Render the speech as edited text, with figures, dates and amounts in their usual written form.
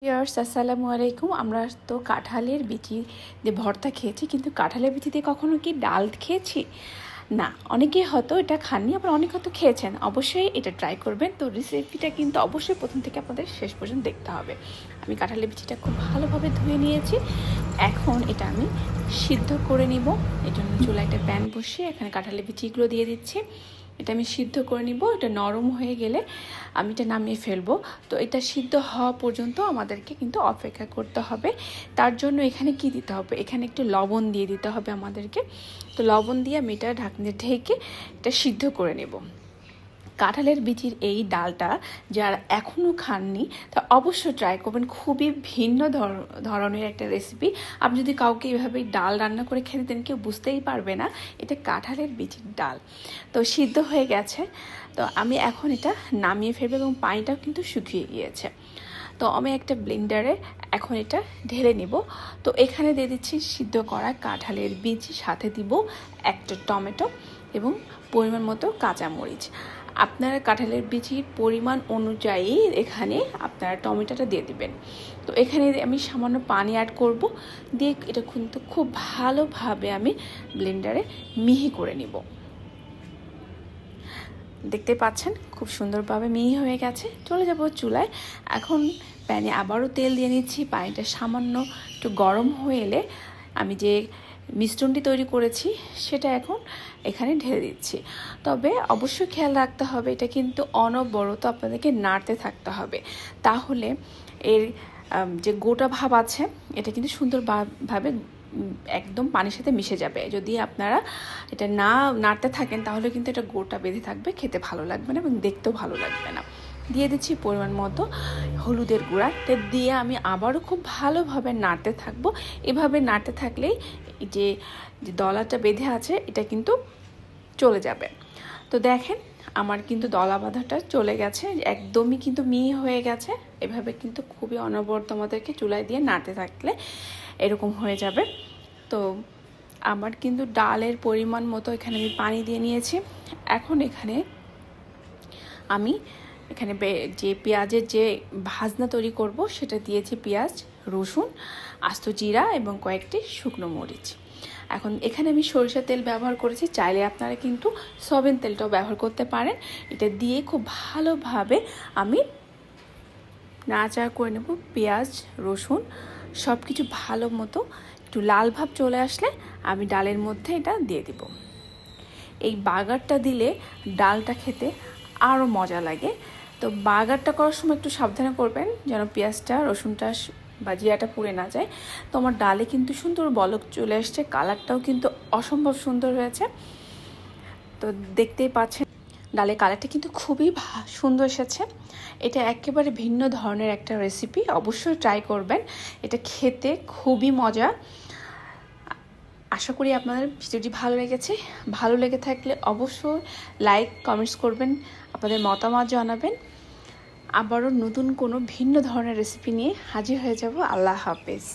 Viewers আসসালামু আলাইকুম। আমরা তো কাঁঠালের বিচি দিয়ে ভর্তা খেয়েছি, কিন্তু কাঁঠালের বিচি দিয়ে কখনো কি ডাল খেয়েছি না? অনেকেই হয়তো এটা খাননি, আবার অনেকে হয়তো খেয়েছেন। অবশ্যই এটা ট্রাই করবেন। তো রেসিপিটা কিন্তু অবশ্যই প্রথম থেকে আপনাদের শেষ পর্যন্ত দেখতে হবে। আমি কাঁঠালের বিচিটা খুব ভালোভাবে ধুয়ে নিয়েছি। এখন এটা আমি সিদ্ধ করে নিব। এর জন্য চুলায় একটা প্যান বসিয়ে এখানে কাঁঠালের বিচিগুলো দিয়ে দিচ্ছি। এটা আমি সিদ্ধ করে নিব। এটা নরম হয়ে গেলে আমি এটা নামিয়ে ফেলবো। তো এটা সিদ্ধ হওয়া পর্যন্ত আমাদেরকে কিন্তু অপেক্ষা করতে হবে। তার জন্য এখানে কি দিতে হবে? এখানে একটু লবণ দিয়ে দিতে হবে আমাদেরকে। তো লবণ দিয়ে আমি এটা ঢাকনা ঢেকে এটা সিদ্ধ করে নেব। কাঁঠালের বিচির এই ডালটা যারা এখনও খাননি তা অবশ্যই ট্রাই করবেন। খুবই ভিন্ন ধরনের একটা রেসিপি। আপনি যদি কাউকে এভাবে ডাল রান্না করে খেতে দেন, কেউ বুঝতেই পারবে না এটা কাঁঠালের বিচির ডাল। তো সিদ্ধ হয়ে গেছে। তো আমি এখন এটা নামিয়ে ফেলবো এবং পানিটাও কিন্তু শুকিয়ে গিয়েছে। তো আমি একটা ব্লেন্ডারে এখন এটা ঢেলে নিব। তো এখানে দিয়ে দিচ্ছি সিদ্ধ করা কাঁঠালের বীজ, সাথে দিব একটা টমেটো এবং পরিমাণ মতো কাঁচামরিচ। আপনারা কাঁঠালের বিচির পরিমাণ অনুযায়ী এখানে আপনারা টমেটোটা দিয়ে দিবেন। তো এখানে আমি সামান্য পানি অ্যাড করব, দিয়ে এটা কিন্তু খুব ভালোভাবে আমি ব্লেন্ডারে মিহি করে নিব। দেখতে পাচ্ছেন খুব সুন্দরভাবে মিহি হয়ে গেছে। চলে যাব চুলায়। এখন প্যানে আবারও তেল দিয়ে নিচ্ছি। পানিটা সামান্য একটু গরম হয়ে এলে আমি যে মিশ্রণটি তৈরি করেছি সেটা এখন এখানে ঢেলে দিচ্ছি। তবে অবশ্যই খেয়াল রাখতে হবে, এটা কিন্তু অনবরত আপনাদেরকে নাড়তে থাকতে হবে। তাহলে এর যে গোটা ভাব আছে এটা কিন্তু সুন্দরভাবে একদম পানির সাথে মিশে যাবে। যদি আপনারা এটা না নাড়তে থাকেন তাহলে কিন্তু এটা গোটা বেঁধে থাকবে, খেতে ভালো লাগবে না এবং দেখতেও ভালো লাগবে না। দিয়ে দিচ্ছি পরিমাণ মতো হলুদের গুঁড়া। এটা দিয়ে আমি আবারও খুব ভালোভাবে নাড়তে থাকবো। এভাবে নাড়তে থাকলেই যে দলাটা বেঁধে আছে এটা কিন্তু চলে যাবে। তো দেখেন আমার কিন্তু দলা বাঁধাটা চলে গেছে, একদমই কিন্তু মিহি হয়ে গেছে। এভাবে কিন্তু খুবই অনবরত আমাদেরকে চুলায় দিয়ে নাড়তে থাকলে এরকম হয়ে যাবে। তো আমার কিন্তু ডালের পরিমাণ মতো এখানে আমি পানি দিয়ে নিয়েছি। এখন এখানে আমি যে পেঁয়াজের যে ভাজনা তৈরি করব সেটা দিয়েছি পেঁয়াজ, রসুন, আস্ত জিরা এবং কয়েকটি শুকনো মরিচ। এখন এখানে আমি সরিষার তেল ব্যবহার করেছি, চাইলে আপনারা কিন্তু সয়াবিন তেলটাও ব্যবহার করতে পারেন। এটা দিয়ে খুব ভালোভাবে আমি নাড়াচাড়া করে নেব। পেঁয়াজ, রসুন সব কিছু ভালো মতো একটু লাল ভাব চলে আসলে আমি ডালের মধ্যে এটা দিয়ে দিব। এই বাগারটা দিলে ডালটা খেতে আরও মজা লাগে। তো বাগারটা করার সময় একটু সাবধানে করবেন যেন পেঁয়াজটা, রসুনটা বা জিরাটা পুড়ে না যায়। তো আমার ডালে কিন্তু সুন্দর বলক চলে আসছে, কালারটাও কিন্তু অসম্ভব সুন্দর হয়েছে। তো দেখতেই পাচ্ছেন ডালের কালারটা কিন্তু খুবই সুন্দর এসেছে। এটা একেবারে ভিন্ন ধরনের একটা রেসিপি, অবশ্যই ট্রাই করবেন। এটা খেতে খুবই মজা। আশা করি আপনাদের ভিডিওটি ভালো লেগেছে। ভালো লেগে থাকলে অবশ্যই লাইক, কমেন্টস করবেন, আপনাদের মতামত জানাবেন। আবারও নতুন কোনো ভিন্ন ধরনের রেসিপি নিয়ে হাজির হয়ে যাব। আল্লাহ হাফেজ।